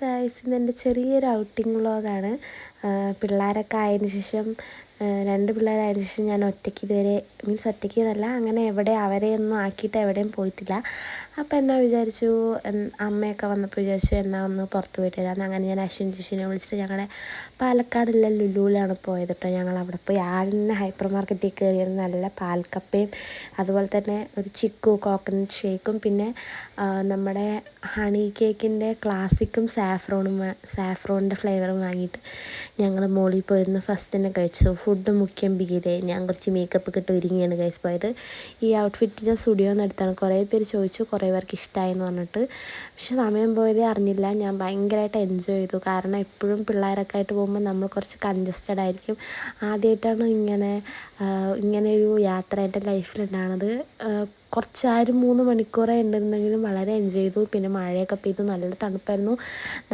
Guys ഇന്നെൻ്റെ ചെറിയൊരു outing വ്ളോഗാണ്. പിള്ളേരൊക്കെ ആയതിന് ശേഷം 2 പിള്ളേരായതിനു ശേഷം ഞാൻ ഒറ്റയ്ക്ക് ഇതുവരെ ഒറ്റയ്ക്ക് എന്നല്ല അങ്ങനെ അവരെയൊന്നും ആക്കിയിട്ട് എവിടെയും പോയിട്ടില്ല. അപ്പോൾ എന്നാൽ വിചാരിച്ചു അമ്മയൊക്കെ വന്നപ്പോൾ വിചാരിച്ചു എന്നാൽ ഒന്ന് പുറത്ത് പോയിട്ട് വരാമെന്ന്. അങ്ങനെ ഞാൻ അശ്വിൻ ജിഷിനെ വിളിച്ചിട്ട് ഞങ്ങളുടെ പാലക്കാടുള്ള ലുലുവിലാണ് പോയത് കേട്ടോ. ഞങ്ങൾ അവിടെ പോയി ആദ്യം ഹൈപ്പർ മാർക്കറ്റിൽ കയറിയത് നല്ല പാൽക്കപ്പയും അതുപോലെ തന്നെ ഒരു ചിക്കു കോക്കനട്ട് ഷേക്കും പിന്നെ നമ്മുടെ ഹണി കേക്കിൻ്റെ ക്ലാസിക്കും സാഫ്രോണിൻ്റെ ഫ്ലേവറും വാങ്ങിയിട്ട് ഞങ്ങൾ മോളിൽ പോയിരുന്നു. ഫസ്റ്റ് തന്നെ കഴിച്ചു. ഫുഡ് മുഖ്യം ബിഗിലേ. ഞാൻ കുറച്ച് മേക്കപ്പ് ഒക്കെ ഇട്ട് ഒരുങ്ങിയാണ് ഗൈസ് പോയത്. ഈ ഔട്ട്ഫിറ്റ് ഞാൻ സ്റ്റുഡിയോയിൽ നിന്ന് എടുത്താണ്. കുറേ പേര് ചോദിച്ചു, കുറേ പേർക്ക് ഇഷ്ടമായി എന്ന് പറഞ്ഞിട്ട്. പക്ഷെ സമയം പോയതേ അറിഞ്ഞില്ല. ഞാൻ ഭയങ്കരമായിട്ട് എൻജോയ് ചെയ്തു. കാരണം എപ്പോഴും പിള്ളേരൊക്കെ ആയിട്ട് പോകുമ്പോൾ നമ്മൾ കുറച്ച് കൺജസ്റ്റഡ് ആയിരിക്കും. ആദ്യമായിട്ടാണ് ഇങ്ങനെയൊരു യാത്ര എൻ്റെ ലൈഫിലുണ്ടാകുന്നത്. കുറച്ച് 3 മണിക്കൂറേ ഉണ്ടെന്നെങ്കിലും വളരെ എൻജോയ് ചെയ്തു. പിന്നെ മഴയൊക്കെ പെയ്തു, നല്ല തണുപ്പായിരുന്നു.